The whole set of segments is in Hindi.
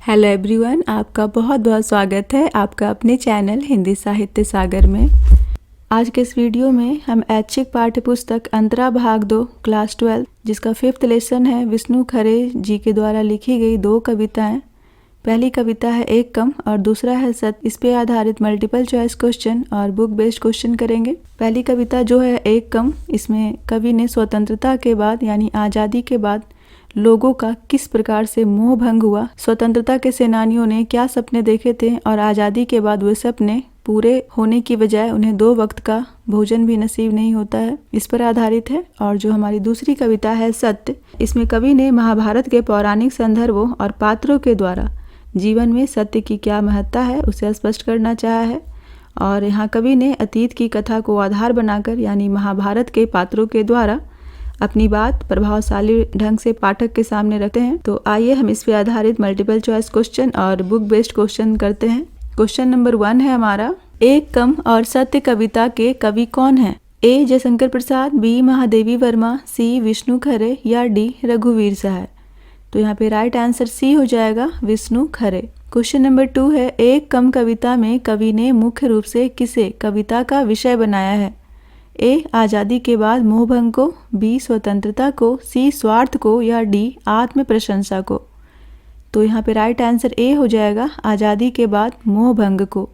हेलो एवरीवन, आपका बहुत बहुत स्वागत है आपका अपने चैनल हिंदी साहित्य सागर में। आज के इस वीडियो में हम ऐच्छिक पाठ्य पुस्तक अंतरा भाग 2 क्लास 12 जिसका 5th लेसन है विष्णु खरे जी के द्वारा लिखी गई 2 कविताएं। पहली कविता है एक कम और दूसरा है सत्य। इस पे आधारित मल्टीपल चॉइस क्वेश्चन और बुक बेस्ड क्वेश्चन करेंगे। पहली कविता जो है एक कम, इसमें कवि ने स्वतंत्रता के बाद यानी आज़ादी के बाद लोगों का किस प्रकार से मोह भंग हुआ, स्वतंत्रता के सेनानियों ने क्या सपने देखे थे और आज़ादी के बाद वे सपने पूरे होने की बजाय उन्हें 2 वक्त का भोजन भी नसीब नहीं होता है, इस पर आधारित है। और जो हमारी दूसरी कविता है सत्य, इसमें कवि ने महाभारत के पौराणिक संदर्भों और पात्रों के द्वारा जीवन में सत्य की क्या महत्ता है उसे स्पष्ट करना चाहा है। और यहाँ कवि ने अतीत की कथा को आधार बनाकर यानी महाभारत के पात्रों के द्वारा अपनी बात प्रभावशाली ढंग से पाठक के सामने रखते हैं। तो आइए हम इस पे आधारित मल्टीपल चॉइस क्वेश्चन और बुक बेस्ड क्वेश्चन करते हैं। क्वेश्चन नंबर 1 है हमारा, एक कम और सत्य कविता के कवि कौन है? ए जयशंकर प्रसाद, बी महादेवी वर्मा, सी विष्णु खरे या डी रघुवीर सहाय। तो यहाँ पे राइट आंसर सी हो जाएगा, विष्णु खरे। क्वेश्चन नंबर 2 है, एक कम कविता में कवि ने मुख्य रूप से किसे कविता का विषय बनाया है? ए आज़ादी के बाद मोहभंग को, बी स्वतंत्रता को, सी स्वार्थ को या डी आत्म प्रशंसा को। तो यहाँ पे राइट आंसर ए हो जाएगा, आज़ादी के बाद मोहभंग को,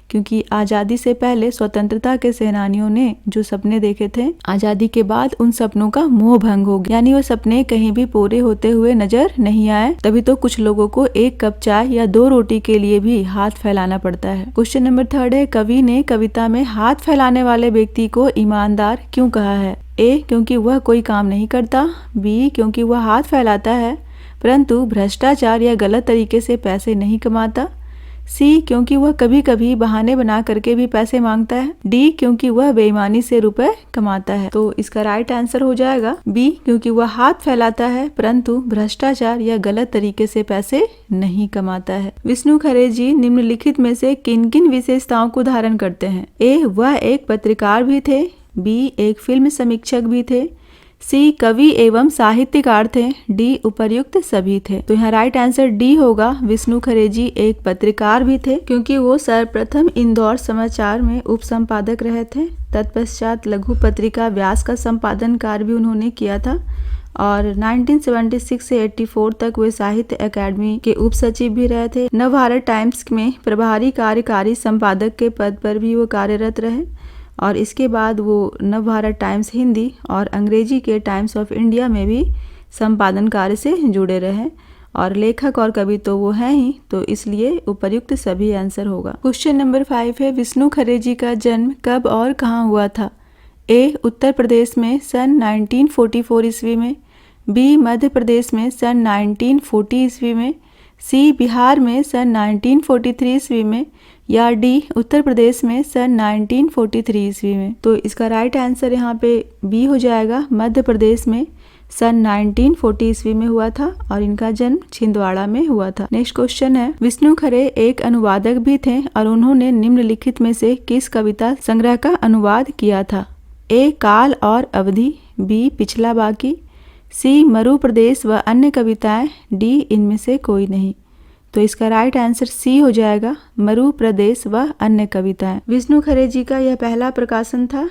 क्योंकि आज़ादी से पहले स्वतंत्रता के सेनानियों ने जो सपने देखे थे, आज़ादी के बाद उन सपनों का मोह भंग हो गया, यानी वो सपने कहीं भी पूरे होते हुए नजर नहीं आए। तभी तो कुछ लोगों को 1 कप चाय या 2 रोटी के लिए भी हाथ फैलाना पड़ता है। क्वेश्चन नंबर 3 है, कवि ने कविता में हाथ फैलाने वाले व्यक्ति को ईमानदार क्यों कहा है? ए क्योंकि वह कोई काम नहीं करता, बी क्योंकि वह हाथ फैलाता है परंतु भ्रष्टाचार या गलत तरीके से पैसे नहीं कमाता, सी क्योंकि वह कभी कभी बहाने बना करके भी पैसे मांगता है, डी क्योंकि वह बेईमानी से रुपए कमाता है। तो इसका राइट आंसर हो जाएगा बी, क्योंकि वह हाथ फैलाता है परंतु भ्रष्टाचार या गलत तरीके से पैसे नहीं कमाता है। विष्णु खरे जी निम्नलिखित में से किन किन विशेषताओं को धारण करते हैं? ए वह एक पत्रकार भी थे, बी एक फिल्म समीक्षक भी थे, सी कवि एवं साहित्यकार थे, डी उपर्युक्त सभी थे। तो यहाँ राइट आंसर डी होगा, विष्णु खरे जी एक पत्रकार भी थे क्योंकि वो सर्वप्रथम इंदौर समाचार में उप संपादक रहे थे। तत्पश्चात लघु पत्रिका व्यास का संपादन कार्य भी उन्होंने किया था और 1976 से 84 तक वे साहित्य अकादमी के उप सचिव भी रहे थे। नवभारत टाइम्स में प्रभारी कार्यकारी संपादक के पद पर भी वो कार्यरत रहे और इसके बाद वो नवभारत टाइम्स हिंदी और अंग्रेजी के टाइम्स ऑफ इंडिया में भी संपादन कार्य से जुड़े रहे और लेखक और कवि तो वो हैं ही, तो इसलिए उपर्युक्त सभी आंसर होगा। क्वेश्चन नंबर 5 है, विष्णु खरे जी का जन्म कब और कहाँ हुआ था? ए उत्तर प्रदेश में सन 1944 ईस्वी में, बी मध्य प्रदेश में सन 1940 ईस्वी में, सी बिहार में सन 1943 ईस्वी में या डी उत्तर प्रदेश में सन 1943 ईस्वी में। तो इसका राइट आंसर यहाँ पे बी हो जाएगा, मध्य प्रदेश में सन 1940 ईस्वी में हुआ था और इनका जन्म छिंदवाड़ा में हुआ था। नेक्स्ट क्वेश्चन है, विष्णु खरे एक अनुवादक भी थे और उन्होंने निम्नलिखित में से किस कविता संग्रह का अनुवाद किया था? ए काल और अवधि, बी पिछला बाकी, सी मरु प्रदेश व अन्य कविताएं, डी इनमें से कोई नहीं। तो इसका राइट आंसर सी हो जाएगा, मरु प्रदेश व अन्य कविताएं। विष्णु खरे जी का यह पहला प्रकाशन था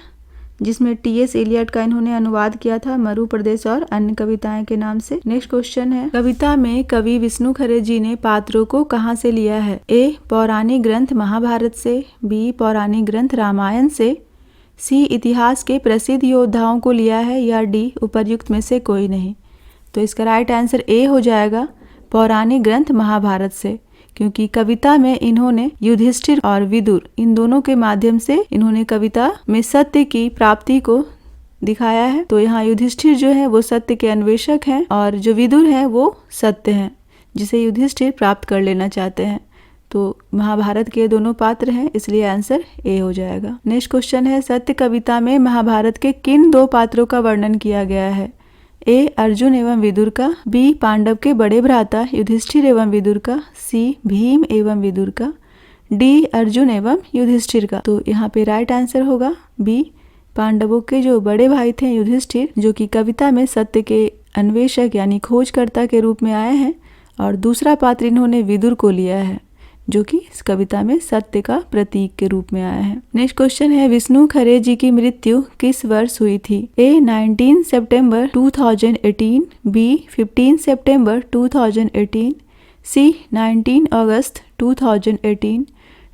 जिसमें टी.एस. एलियट का इन्होंने अनुवाद किया था मरु प्रदेश और अन्य कविताएं के नाम से। नेक्स्ट क्वेश्चन है, कविता में कवि विष्णु खरे जी ने पात्रों को कहां से लिया है? ए पौराणिक ग्रंथ महाभारत से, बी पौराणिक ग्रंथ रामायण से, सी इतिहास के प्रसिद्ध योद्धाओं को लिया है या डी उपर्युक्त में से कोई नहीं। तो इसका राइट आंसर ए हो जाएगा, पौराणिक ग्रंथ महाभारत से, क्योंकि कविता में इन्होंने युधिष्ठिर और विदुर इन दोनों के माध्यम से इन्होंने कविता में सत्य की प्राप्ति को दिखाया है। तो यहाँ युधिष्ठिर जो है वो सत्य के अन्वेषक हैं और जो विदुर हैं वो सत्य हैं जिसे युधिष्ठिर प्राप्त कर लेना चाहते हैं। तो महाभारत के दोनों पात्र हैं, इसलिए आंसर ए हो जाएगा। नेक्स्ट क्वेश्चन है, सत्य कविता में महाभारत के किन 2 पात्रों का वर्णन किया गया है? ए अर्जुन एवं विदुर का, बी पांडव के बड़े भ्राता युधिष्ठिर एवं विदुर का, सी भीम एवं विदुर का, डी अर्जुन एवं युधिष्ठिर का। तो यहाँ पे राइट आंसर होगा बी, पांडवों के जो बड़े भाई थे युधिष्ठिर, जो कि कविता में सत्य के अन्वेषक यानी खोजकर्ता के रूप में आए हैं और दूसरा पात्र इन्होंने विदुर को लिया है, जो कि इस कविता में सत्य का प्रतीक के रूप में आया है। नेक्स्ट क्वेश्चन है, विष्णु खरे जी की मृत्यु किस वर्ष हुई थी? ए 19 सितंबर 2018, बी 15 सितंबर 2018, सी 19 अगस्त 2018,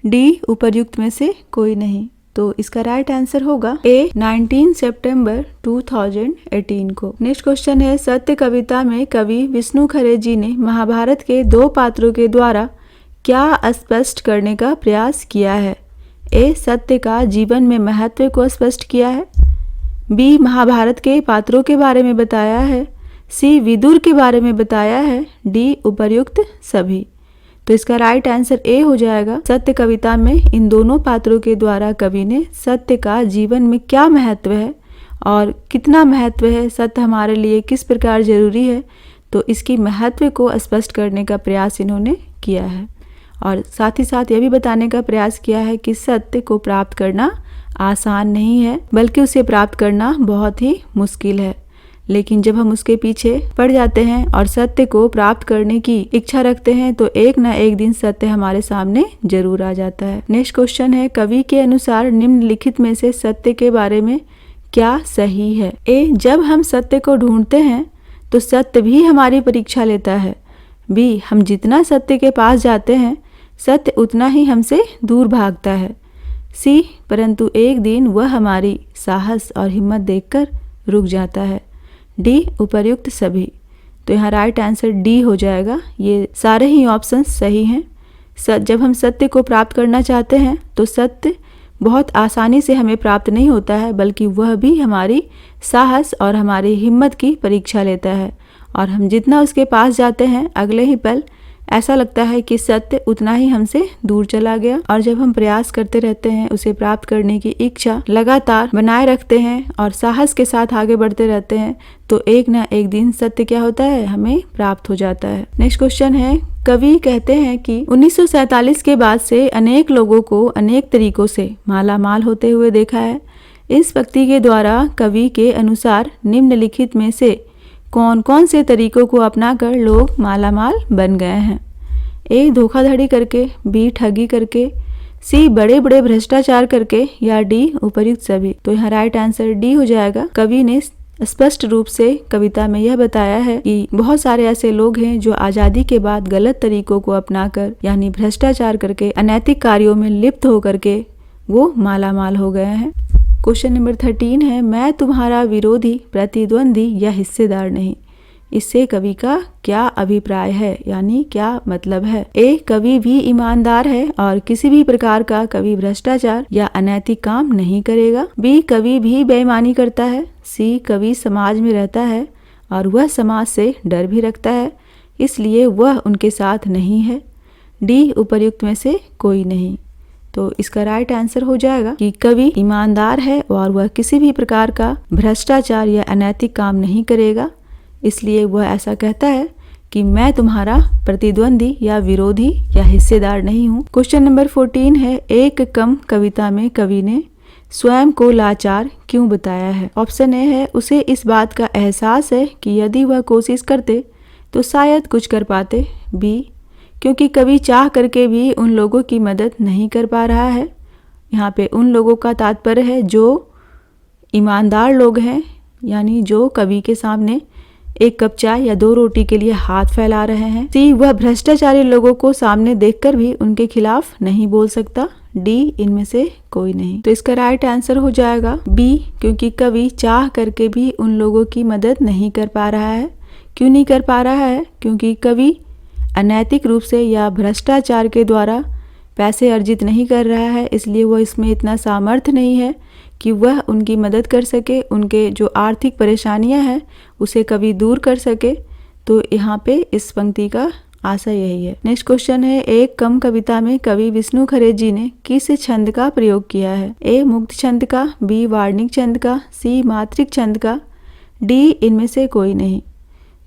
डी उपर्युक्त में से कोई नहीं। तो इसका राइट आंसर होगा ए 19 सितंबर 2018 को। नेक्स्ट क्वेश्चन है, सत्य कविता में कवि विष्णु खरे जी ने महाभारत के 2 पात्रों के द्वारा क्या स्पष्ट करने का प्रयास किया है? ए सत्य का जीवन में महत्व को स्पष्ट किया है, बी महाभारत के पात्रों के बारे में बताया है, सी विदुर के बारे में बताया है, डी उपर्युक्त सभी। तो इसका राइट आंसर ए हो जाएगा। सत्य कविता में इन दोनों पात्रों के द्वारा कवि ने सत्य का जीवन में क्या महत्व है और कितना महत्व है, सत्य हमारे लिए किस प्रकार जरूरी है, तो इसकी महत्व को स्पष्ट करने का प्रयास इन्होंने किया है। और साथ ही साथ यह भी बताने का प्रयास किया है कि सत्य को प्राप्त करना आसान नहीं है, बल्कि उसे प्राप्त करना बहुत ही मुश्किल है। लेकिन जब हम उसके पीछे पड़ जाते हैं और सत्य को प्राप्त करने की इच्छा रखते हैं तो एक ना एक दिन सत्य हमारे सामने जरूर आ जाता है। नेक्स्ट क्वेश्चन है, कवि के अनुसार निम्नलिखित में से सत्य के बारे में क्या सही है? ए जब हम सत्य को ढूंढते हैं तो सत्य भी हमारी परीक्षा लेता है, बी हम जितना सत्य के पास जाते हैं सत्य उतना ही हमसे दूर भागता है, सी परंतु एक दिन वह हमारी साहस और हिम्मत देखकर रुक जाता है, डी उपर्युक्त सभी। तो यहाँ राइट आंसर डी हो जाएगा। ये सारे ही ऑप्शन सही हैं। जब हम सत्य को प्राप्त करना चाहते हैं तो सत्य बहुत आसानी से हमें प्राप्त नहीं होता है, बल्कि वह भी हमारी साहस और हमारी हिम्मत की परीक्षा लेता है। और हम जितना उसके पास जाते हैं अगले ही पल ऐसा लगता है कि सत्य उतना ही हमसे दूर चला गया। और जब हम प्रयास करते रहते हैं, उसे प्राप्त करने की इच्छा लगातार बनाए रखते हैं और साहस के साथ आगे बढ़ते रहते हैं, तो एक ना एक दिन सत्य क्या होता है, हमें प्राप्त हो जाता है। नेक्स्ट क्वेश्चन है, कवि कहते हैं कि 1947 के बाद से अनेक लोगों को अनेक तरीकों से माला माल होते हुए देखा है। इस पंक्ति के द्वारा कवि के अनुसार निम्नलिखित में से कौन कौन से तरीकों को अपनाकर लोग मालामाल बन गए हैं? ए धोखाधड़ी करके, बी ठगी करके, सी बड़े बड़े भ्रष्टाचार करके, या डी उपर्युक्त सभी। तो यहाँ राइट आंसर डी हो जाएगा। कवि ने स्पष्ट रूप से कविता में यह बताया है कि बहुत सारे ऐसे लोग हैं जो आजादी के बाद गलत तरीकों को अपनाकर यानी भ्रष्टाचार करके अनैतिक कार्यों में लिप्त होकर के वो मालामाल हो गए हैं। क्वेश्चन नंबर 13 है, मैं तुम्हारा विरोधी, प्रतिद्वंदी या हिस्सेदार नहीं। इससे कवि का क्या अभिप्राय है, यानी क्या मतलब है? ए कवि भी ईमानदार है और किसी भी प्रकार का कवि भ्रष्टाचार या अनैतिक काम नहीं करेगा, बी कवि भी बेईमानी करता है, सी कवि समाज में रहता है और वह समाज से डर भी रखता है, इसलिए वह उनके साथ नहीं है, डी उपर्युक्त में से कोई नहीं। तो इसका राइट आंसर हो जाएगा कि कवि ईमानदार है और वह किसी भी प्रकार का भ्रष्टाचार या अनैतिक काम नहीं करेगा, इसलिए वह ऐसा कहता है कि मैं तुम्हारा प्रतिद्वंदी या विरोधी या हिस्सेदार नहीं हूँ। क्वेश्चन नंबर 14 है, एक कम कविता में कवि ने स्वयं को लाचार क्यों बताया है? ऑप्शन ए है, उसे इस बात का एहसास है कि यदि वह कोशिश करते तो शायद कुछ कर पाते, बी क्योंकि कवि चाह करके भी उन लोगों की मदद नहीं कर पा रहा है। यहाँ पे उन लोगों का तात्पर्य है जो ईमानदार लोग हैं, यानी जो कवि के सामने एक कप चाय या 2 रोटी के लिए हाथ फैला रहे हैं, सी वह भ्रष्टाचारी लोगों को सामने देखकर भी उनके खिलाफ नहीं बोल सकता, डी इनमें से कोई नहीं। तो इसका राइट आंसर हो जाएगा बी, क्योंकि कवि चाह करके भी उन लोगों की मदद नहीं कर पा रहा है। क्यों नहीं कर पा रहा है? क्योंकि कवि अनैतिक रूप से या भ्रष्टाचार के द्वारा पैसे अर्जित नहीं कर रहा है, इसलिए वह इसमें इतना सामर्थ्य नहीं है कि वह उनकी मदद कर सके, उनके जो आर्थिक परेशानियां हैं उसे कभी दूर कर सके। तो यहाँ पे इस पंक्ति का आशय यही है। नेक्स्ट क्वेश्चन है, एक कम कविता में कवि विष्णु खरे जी ने किस छंद का प्रयोग किया है? ए मुक्त छंद का, बी वार्णिक छंद का, सी मात्रिक छंद का, डी इनमें से कोई नहीं।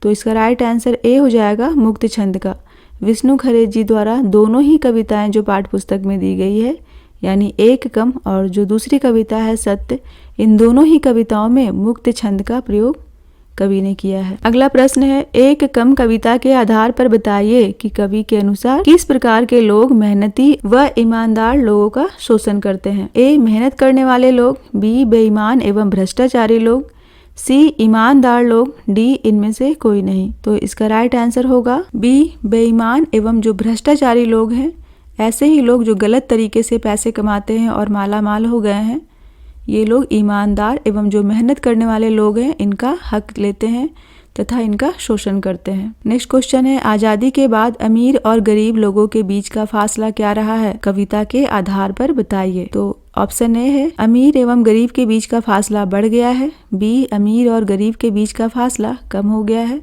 तो इसका राइट आंसर ए हो जाएगा, मुक्त छंद का। विष्णु खरे जी द्वारा दोनों ही कविताएं जो पाठ्य पुस्तक में दी गई है, यानी एक कम और जो दूसरी कविता है सत्य, इन दोनों ही कविताओं में मुक्त छंद का प्रयोग कवि ने किया है। अगला प्रश्न है, एक कम कविता के आधार पर बताइए कि कवि के अनुसार किस प्रकार के लोग मेहनती व ईमानदार लोगों का शोषण करते हैं। ए, मेहनत करने वाले लोग, बी, बेईमान एवं भ्रष्टाचारी लोग, सी, ईमानदार लोग, डी, इनमें से कोई नहीं। तो इसका राइट आंसर होगा बी, बेईमान एवं जो भ्रष्टाचारी लोग हैं, ऐसे ही लोग जो गलत तरीके से पैसे कमाते हैं और माला माल हो गए हैं, ये लोग ईमानदार एवं जो मेहनत करने वाले लोग हैं इनका हक लेते हैं तथा इनका शोषण करते हैं। नेक्स्ट क्वेश्चन है, आजादी के बाद अमीर और गरीब लोगों के बीच का फासला क्या रहा है, कविता के आधार पर बताइए। तो ऑप्शन ए है, अमीर एवं गरीब के बीच का फासला बढ़ गया है, बी, अमीर और गरीब के बीच का फासला कम हो गया है,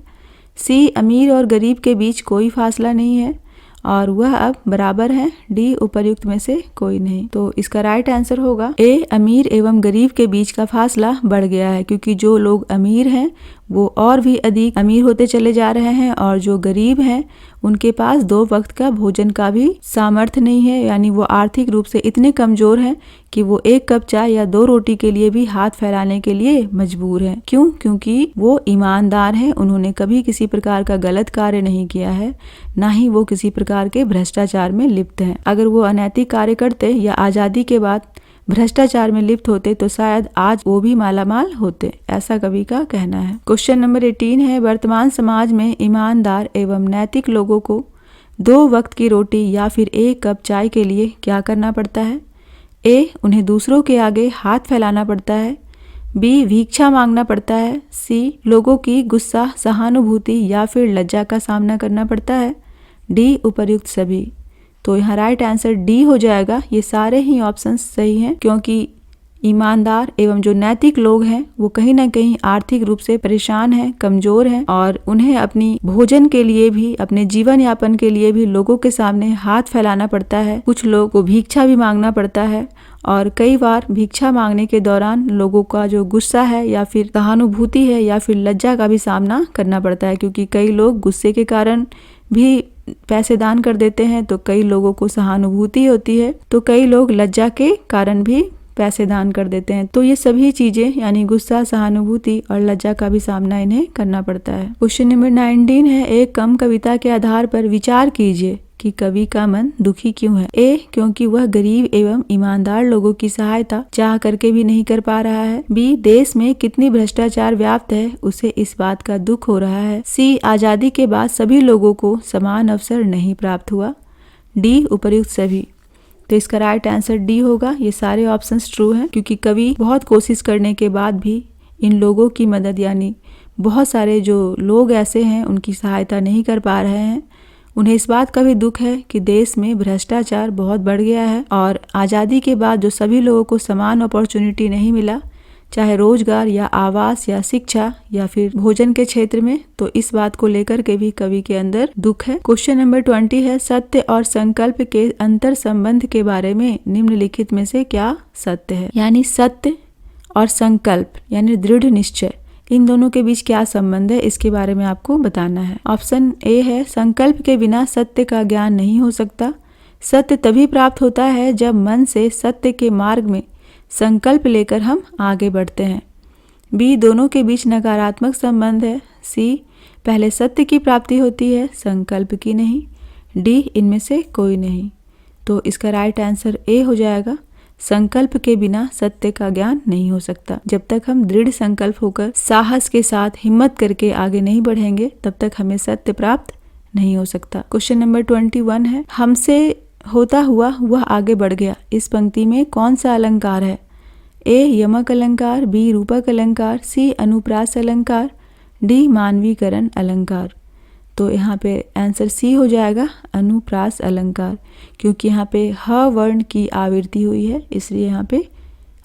सी, अमीर और गरीब के बीच कोई फासला नहीं है और वह अब बराबर है, डी, उपर्युक्त में से कोई नहीं। तो इसका राइट आंसर होगा ए, अमीर एवं गरीब के बीच का फासला बढ़ गया है, क्योंकि जो लोग अमीर हैं वो और भी अधिक अमीर होते चले जा रहे हैं और जो गरीब हैं उनके पास 2 वक्त का भोजन का भी सामर्थ्य नहीं है, यानी वो आर्थिक रूप से इतने कमजोर हैं कि वो 1 कप चाय या 2 रोटी के लिए भी हाथ फैलाने के लिए मजबूर हैं। क्यों? क्योंकि वो ईमानदार हैं, उन्होंने कभी किसी प्रकार का गलत कार्य नहीं किया है, ना ही वो किसी प्रकार के भ्रष्टाचार में लिप्त हैं। अगर वो अनैतिक कार्य करते या आजादी के बाद भ्रष्टाचार में लिप्त होते तो शायद आज वो भी मालामाल होते, ऐसा कवि का कहना है। क्वेश्चन नंबर 18 है, वर्तमान समाज में ईमानदार एवं नैतिक लोगों को 2 वक्त की रोटी या फिर 1 कप चाय के लिए क्या करना पड़ता है। ए, उन्हें दूसरों के आगे हाथ फैलाना पड़ता है, बी, भिक्षा मांगना पड़ता है, सी, लोगों की गुस्सा, सहानुभूति या फिर लज्जा का सामना करना पड़ता है, डी, उपर्युक्त सभी। तो यहाँ राइट आंसर डी हो जाएगा। ये सारे ही ऑप्शंस सही हैं, क्योंकि ईमानदार एवं जो नैतिक लोग हैं वो कहीं ना कहीं आर्थिक रूप से परेशान हैं, कमजोर हैं और उन्हें अपनी भोजन के लिए भी, अपने जीवन यापन के लिए भी लोगों के सामने हाथ फैलाना पड़ता है। कुछ लोगों को भिक्षा भी मांगना पड़ता है और कई बार भिक्षा मांगने के दौरान लोगों का जो गुस्सा है या फिर सहानुभूति है या फिर लज्जा का भी सामना करना पड़ता है, क्योंकि कई लोग गुस्से के कारण भी पैसे दान कर देते हैं, तो कई लोगों को सहानुभूति होती है, तो कई लोग लज्जा के कारण भी पैसे दान कर देते हैं। तो ये सभी चीजें यानी गुस्सा, सहानुभूति और लज्जा का भी सामना इन्हें करना पड़ता है। क्वेश्चन नंबर 19 है, एक कम कविता के आधार पर विचार कीजिए कि कवि का मन दुखी क्यों है। ए, क्योंकि वह गरीब एवं ईमानदार लोगों की सहायता चाह करके भी नहीं कर पा रहा है, बी, देश में कितनी भ्रष्टाचार व्याप्त है उसे इस बात का दुख हो रहा है, सी, आजादी के बाद सभी लोगों को समान अवसर नहीं प्राप्त हुआ, डी, उपर्युक्त सभी। तो इसका राइट आंसर डी होगा। ये सारे ऑप्शंस ट्रू हैं, क्योंकि कवि बहुत कोशिश करने के बाद भी इन लोगों की मदद, यानी बहुत सारे जो लोग ऐसे हैं उनकी सहायता नहीं कर पा रहे हैं। उन्हें इस बात का भी दुख है कि देश में भ्रष्टाचार बहुत बढ़ गया है और आज़ादी के बाद जो सभी लोगों को समान अपॉर्चुनिटी नहीं मिला, चाहे रोजगार या आवास या शिक्षा या फिर भोजन के क्षेत्र में, तो इस बात को लेकर के भी कवि के अंदर दुख है। क्वेश्चन नंबर 20 है, सत्य और संकल्प के अंतर संबंध के बारे में निम्नलिखित में से क्या सत्य है। यानी सत्य और संकल्प यानी दृढ़ निश्चय, इन दोनों के बीच क्या संबंध है, इसके बारे में आपको बताना है। ऑप्शन ए है, संकल्प के बिना सत्य का ज्ञान नहीं हो सकता। सत्य तभी प्राप्त होता है जब मन से सत्य के मार्ग में संकल्प लेकर हम आगे बढ़ते हैं। बी, दोनों के बीच नकारात्मक संबंध है। सी, पहले सत्य की प्राप्ति होती है, संकल्प की नहीं। डी, इनमें से कोई नहीं। तो इसका राइट आंसर ए हो जाएगा। संकल्प के बिना सत्य का ज्ञान नहीं हो सकता। जब तक हम दृढ़ संकल्प होकर साहस के साथ हिम्मत करके आगे नहीं बढ़ेंगे, तब तक हमें सत्य प्राप्त नहीं हो सकता। क्वेश्चन नंबर 21 है, हमसे होता हुआ वह आगे बढ़ गया, इस पंक्ति में कौन सा अलंकार है। ए, यमक अलंकार, बी, रूपक अलंकार, सी, अनुप्रास अलंकार, डी, मानवीकरण अलंकार। तो यहाँ पे आंसर सी हो जाएगा, अनुप्रास अलंकार, क्योंकि यहाँ पे ह वर्ण की आवृत्ति हुई है, इसलिए यहाँ पे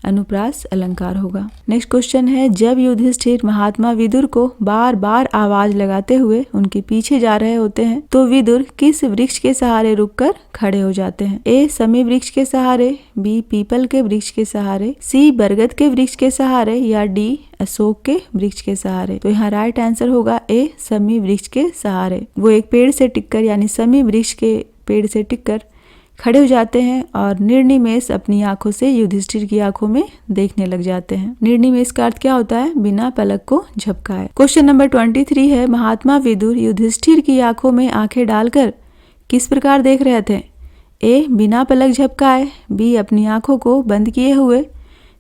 अनुप्रास अलंकार होगा। नेक्स्ट क्वेश्चन है, जब युधिष्ठिर महात्मा विदुर को बार बार आवाज लगाते हुए उनके पीछे जा रहे होते हैं, तो विदुर किस वृक्ष के सहारे रुककर खड़े हो जाते हैं। ए, समी वृक्ष के सहारे, बी, पीपल के वृक्ष के सहारे, सी, बरगद के वृक्ष के सहारे, या डी, अशोक के वृक्ष के सहारे। तो यहाँ राइट आंसर होगा ए, समी वृक्ष के सहारे। वो एक पेड़ से टिककर यानी समी वृक्ष के पेड़ से टिककर खड़े हो जाते हैं और निर्निमेष अपनी आंखों से युधिष्ठिर की आंखों में देखने लग जाते हैं। निर्निमेष का अर्थ क्या होता है? बिना पलक को झपकाए। क्वेश्चन नंबर 23 है, महात्मा विदुर युधिष्ठिर की आंखों में आंखें डालकर किस प्रकार देख रहे थे? ए, बिना पलक झपकाए, बी, अपनी आंखों को बंद किए हुए,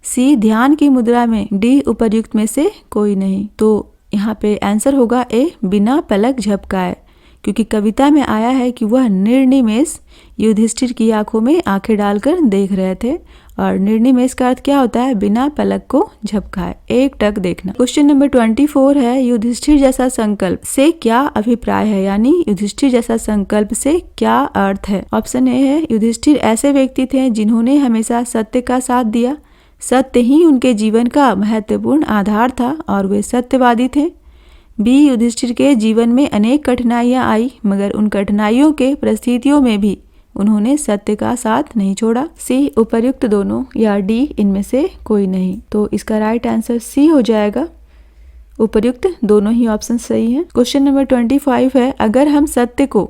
सी, ध्यान की मुद्रा में, डी, उपर्युक्त में से कोई नहीं। तो यहाँ पे आंसर होगा ए, बिना पलक झपकाए, क्योंकि कविता में आया है कि वह निर्निमेष युधिष्ठिर की आंखों में आंखें डालकर देख रहे थे, और निर्निमेष का अर्थ क्या होता है? बिना पलक को झपकाए, एक टक देखना। क्वेश्चन नंबर 24 है, युधिष्ठिर जैसा संकल्प से क्या अभिप्राय है, यानी युधिष्ठिर जैसा संकल्प से क्या अर्थ है? ऑप्शन ए है, युधिष्ठिर ऐसे व्यक्ति थे जिन्होंने हमेशा सत्य का साथ दिया, सत्य ही उनके जीवन का महत्वपूर्ण आधार था और वे सत्यवादी थे। बी, युधिष्ठिर के जीवन में अनेक कठिनाइयां आई, मगर उन कठिनाइयों के परिस्थितियों में भी उन्होंने सत्य का साथ नहीं छोड़ा। सी, उपर्युक्त दोनों, या डी, इनमें से कोई नहीं। तो इसका राइट आंसर सी हो जाएगा, उपर्युक्त दोनों ही ऑप्शन सही है। क्वेश्चन नंबर 25 है, अगर हम सत्य को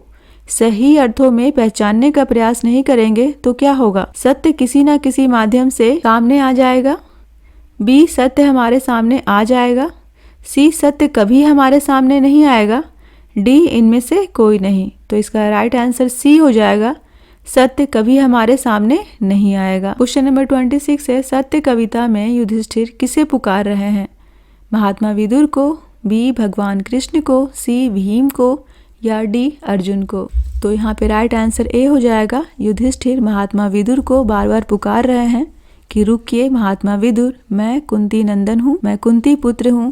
सही अर्थों में पहचानने का प्रयास नहीं करेंगे तो क्या होगा? सत्य किसी न किसी माध्यम से सामने आ जाएगा, बी, सत्य हमारे सामने आ जाएगा, सी, सत्य कभी हमारे सामने नहीं आएगा, डी, इनमें से कोई नहीं। तो इसका राइट आंसर सी हो जाएगा, सत्य कभी हमारे सामने नहीं आएगा। क्वेश्चन नंबर 26 है, सत्य कविता में युधिष्ठिर किसे पुकार रहे हैं? महात्मा विदुर को, बी, भगवान कृष्ण को, सी, भीम को, या डी, अर्जुन को। तो यहाँ पे राइट आंसर ए हो जाएगा, युधिष्ठिर महात्मा विदुर को बार बार पुकार रहे हैं कि रुकिए महात्मा विदुर, मैं कुंती नंदन हूँ, मैं कुंती पुत्र हूँ,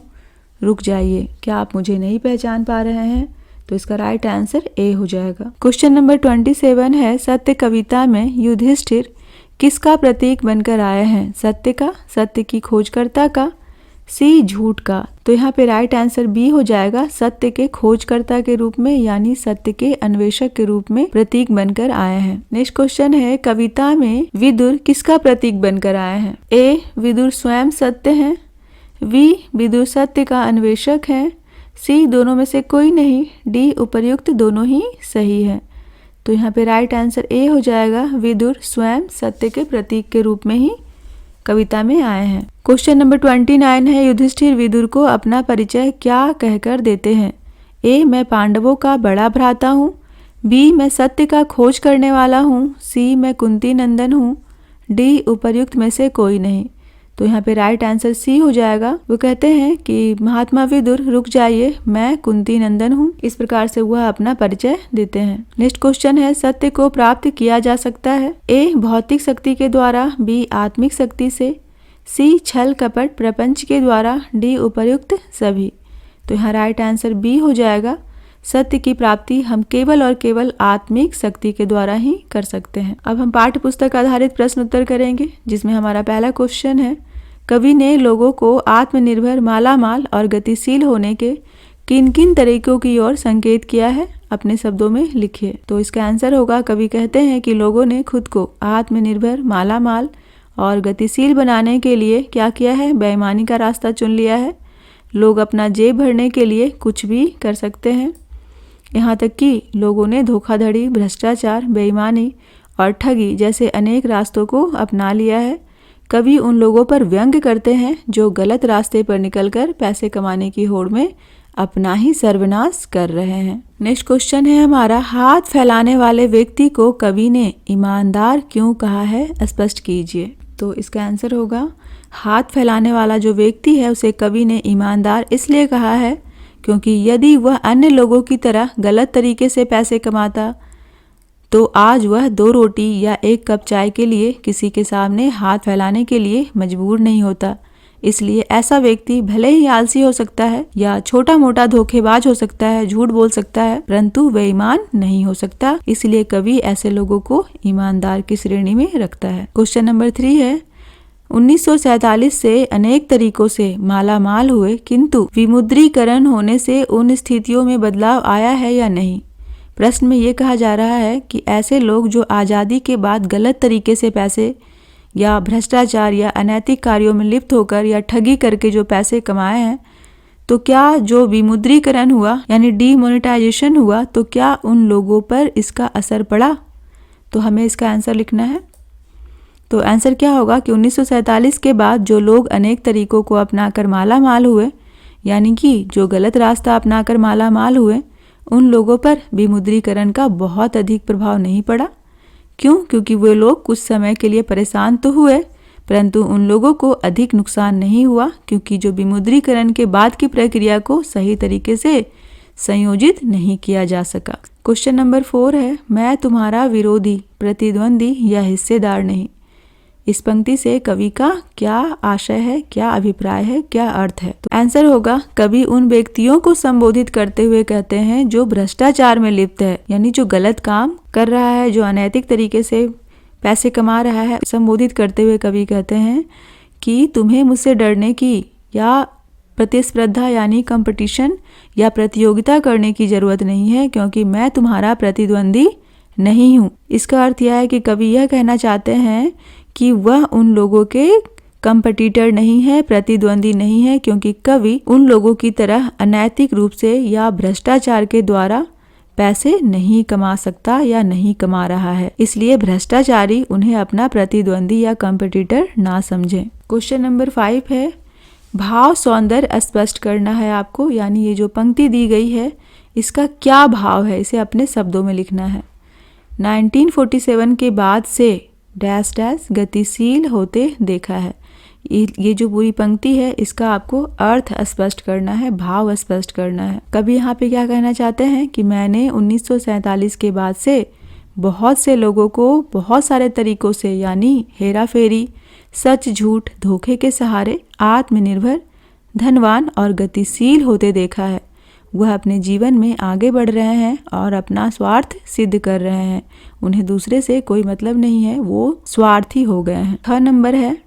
रुक जाइए, क्या आप मुझे नहीं पहचान पा रहे हैं? तो इसका राइट आंसर ए हो जाएगा। क्वेश्चन नंबर 27 है, सत्य कविता में युधिष्ठिर किसका प्रतीक बनकर आए हैं? सत्य का, सत्य की खोजकर्ता का, सी, झूठ का। तो यहाँ पे राइट आंसर बी हो जाएगा, सत्य के खोजकर्ता के रूप में, यानी सत्य के अन्वेषक के रूप में प्रतीक बनकर आए हैं। नेक्स्ट क्वेश्चन है, कविता में विदुर किसका प्रतीक बनकर आए हैं? ए, विदुर स्वयं सत्य हैं, बी, विदुर सत्य का अन्वेषक है, सी, दोनों में से कोई नहीं, डी, उपर्युक्त दोनों ही सही है। तो यहाँ पे राइट आंसर ए हो जाएगा, विदुर स्वयं सत्य के प्रतीक के रूप में ही कविता में आए हैं। क्वेश्चन नंबर 29 है, युधिष्ठिर विदुर को अपना परिचय क्या कहकर देते हैं? ए, मैं पांडवों का बड़ा भ्राता हूँ, बी, मैं सत्य का खोज करने वाला हूँ, सी, मैं कुंती नंदन हूँ, डी, उपर्युक्त में से कोई नहीं। तो यहाँ पे राइट आंसर सी हो जाएगा। वो कहते हैं कि महात्मा विदुर रुक जाइए, मैं कुंती नंदन हूँ, इस प्रकार से वह अपना परिचय देते हैं। नेक्स्ट क्वेश्चन है, सत्य को प्राप्त किया जा सकता है? ए, भौतिक शक्ति के द्वारा, बी, आत्मिक शक्ति से, सी, छल कपट प्रपंच के द्वारा, डी, उपर्युक्त सभी। तो यहाँ राइट आंसर बी हो जाएगा, सत्य की प्राप्ति हम केवल और केवल आत्मिक शक्ति के द्वारा ही कर सकते हैं। अब हम पाठ्य पुस्तक आधारित प्रश्न उत्तर करेंगे, जिसमें हमारा पहला क्वेश्चन है, कवि ने लोगों को आत्मनिर्भर, मालामाल और गतिशील होने के किन किन तरीकों की ओर संकेत किया है? अपने शब्दों में लिखिए। तो इसका आंसर होगा, कवि कहते हैं कि लोगों ने खुद को आत्मनिर्भर, मालामाल और गतिशील बनाने के लिए क्या किया है? बेईमानी का रास्ता चुन लिया है। लोग अपना जेब भरने के लिए कुछ भी कर सकते हैं, यहाँ तक कि लोगों ने धोखाधड़ी, भ्रष्टाचार, बेईमानी और ठगी जैसे अनेक रास्तों को अपना लिया है। कवि उन लोगों पर व्यंग करते हैं जो गलत रास्ते पर निकलकर पैसे कमाने की होड़ में अपना ही सर्वनाश कर रहे हैं। नेक्स्ट क्वेश्चन है हमारा, हाथ फैलाने वाले व्यक्ति को कवि ने ईमानदार क्यों कहा है? स्पष्ट कीजिए। तो इसका आंसर होगा, हाथ फैलाने वाला जो व्यक्ति है उसे कवि ने ईमानदार इसलिए कहा है क्योंकि यदि वह अन्य लोगों की तरह गलत तरीके से पैसे कमाता तो आज वह 2 रोटी या 1 कप चाय के लिए किसी के सामने हाथ फैलाने के लिए मजबूर नहीं होता। इसलिए ऐसा व्यक्ति भले ही आलसी हो सकता है या छोटा मोटा धोखेबाज हो सकता है, झूठ बोल सकता है, परंतु बेईमान नहीं हो सकता। इसलिए कवि ऐसे लोगों को ईमानदार की श्रेणी में रखता है। क्वेश्चन नंबर 3 है, 1947 से अनेक तरीकों से माला माल हुए, किंतु विमुद्रीकरण होने से उन स्थितियों में बदलाव आया है या नहीं? प्रश्न में ये कहा जा रहा है कि ऐसे लोग जो आज़ादी के बाद गलत तरीके से पैसे या भ्रष्टाचार या अनैतिक कार्यों में लिप्त होकर या ठगी करके जो पैसे कमाए हैं, तो क्या जो विमुद्रीकरण हुआ यानी डीमोनेटाइजेशन हुआ, तो क्या उन लोगों पर इसका असर पड़ा? तो हमें इसका आंसर लिखना है। तो आंसर क्या होगा कि 1947 के बाद जो लोग अनेक तरीकों को अपनाकर माला माल हुए, यानी कि जो गलत रास्ता अपनाकर माला माल हुए, उन लोगों पर विमुद्रीकरण का बहुत अधिक प्रभाव नहीं पड़ा। क्यों? क्योंकि वे लोग कुछ समय के लिए परेशान तो हुए, परंतु उन लोगों को अधिक नुकसान नहीं हुआ, क्योंकि जो विमुद्रीकरण के बाद की प्रक्रिया को सही तरीके से संयोजित नहीं किया जा सका। क्वेश्चन नंबर 4 है, मैं तुम्हारा विरोधी, प्रतिद्वंदी या हिस्सेदार नहीं। इस पंक्ति से कवि का क्या आशय है, क्या अभिप्राय है, क्या अर्थ है? तो आंसर होगा, कवि उन व्यक्तियों को संबोधित करते हुए कहते हैं जो भ्रष्टाचार में लिप्त है, यानी जो गलत काम कर रहा है, जो अनैतिक तरीके से पैसे कमा रहा है। संबोधित करते हुए कवि कहते हैं कि तुम्हें मुझसे डरने की या प्रतिस्पर्धा यानी कंपटीशन या प्रतियोगिता करने की जरूरत नहीं है, क्योंकि मैं तुम्हारा प्रतिद्वंदी नहीं हूँ। इसका अर्थ यह है कि कवि यह कहना चाहते हैं कि वह उन लोगों के कंपटीटर नहीं है, प्रतिद्वंदी नहीं है, क्योंकि कवि उन लोगों की तरह अनैतिक रूप से या भ्रष्टाचार के द्वारा पैसे नहीं कमा सकता या नहीं कमा रहा है। इसलिए भ्रष्टाचारी उन्हें अपना प्रतिद्वंदी या कंपटीटर ना समझें। क्वेश्चन नंबर 5 है, भाव सौंदर्य स्पष्ट करना है आपको, यानी ये जो पंक्ति दी गई है इसका क्या भाव है, इसे अपने शब्दों में लिखना है। 1947 के बाद से डैश डैश गतिशील होते देखा है। ये जो पूरी पंक्ति है इसका आपको अर्थ स्पष्ट करना है, भाव स्पष्ट करना है। कभी यहाँ पे क्या कहना चाहते हैं कि मैंने 1947 के बाद से बहुत से लोगों को बहुत सारे तरीकों से, यानी हेरा फेरी, सच झूठ, धोखे के सहारे आत्मनिर्भर, धनवान और गतिशील होते देखा है। वह अपने जीवन में आगे बढ़ रहे हैं और अपना स्वार्थ सिद्ध कर रहे हैं। उन्हें दूसरे से कोई मतलब नहीं है, वो स्वार्थी हो गए हैं। 6 नंबर है,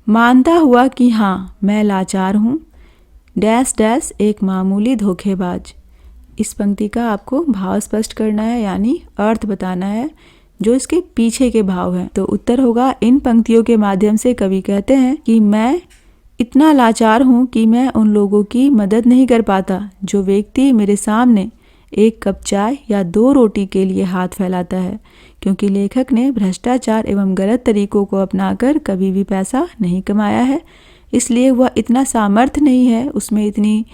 मानता हुआ कि हाँ मैं लाचार हूँ, डैश डैश एक मामूली धोखेबाज। इस पंक्ति का आपको भाव स्पष्ट करना है, यानी अर्थ बताना है जो इसके पीछे के भाव हैं। तो उत्तर होगा, इन पंक्तियों के माध्यम से कवि कहते हैं कि मैं इतना लाचार हूँ कि मैं उन लोगों की मदद नहीं कर पाता जो व्यक्ति मेरे सामने एक कप चाय या 2 रोटी के लिए हाथ फैलाता है, क्योंकि लेखक ने भ्रष्टाचार एवं गलत तरीकों को अपनाकर कभी भी पैसा नहीं कमाया है। इसलिए वह इतना सामर्थ्य नहीं है, उसमें इतनी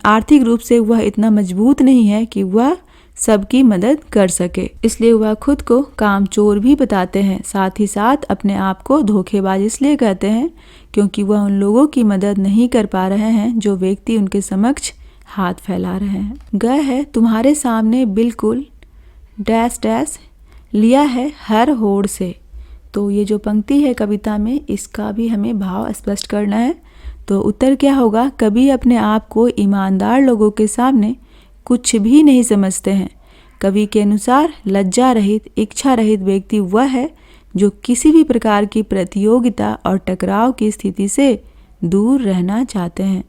आर्थिक रूप से वह इतना मजबूत नहीं है कि वह सबकी मदद कर सके। इसलिए वह खुद को कामचोर भी बताते हैं, साथ ही साथ अपने आप को धोखेबाज इसलिए कहते हैं क्योंकि वह उन लोगों की मदद नहीं कर पा रहे हैं जो व्यक्ति उनके समक्ष हाथ फैला रहे हैं। ग है, तुम्हारे सामने बिल्कुल डैश डैश लिया है हर होड़ से। तो ये जो पंक्ति है कविता में, इसका भी हमें भाव स्पष्ट करना है। तो उत्तर क्या होगा, कभी अपने आप को ईमानदार लोगों के सामने कुछ भी नहीं समझते हैं। कवि के अनुसार लज्जा रहित, इच्छा रहित व्यक्ति वह है जो किसी भी प्रकार की प्रतियोगिता और टकराव की स्थिति से दूर रहना चाहते हैं।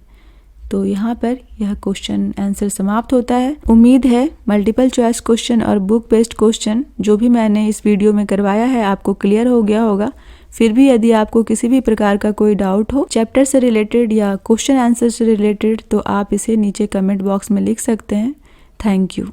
तो यहाँ पर यह क्वेश्चन आंसर समाप्त होता है। उम्मीद है मल्टीपल चॉइस क्वेश्चन और बुक बेस्ड क्वेश्चन जो भी मैंने इस वीडियो में करवाया है आपको क्लियर हो गया होगा। फिर भी यदि आपको किसी भी प्रकार का कोई डाउट हो चैप्टर से रिलेटेड या क्वेश्चन आंसर से रिलेटेड, तो आप इसे नीचे कमेंट बॉक्स में लिख सकते हैं। Thank you.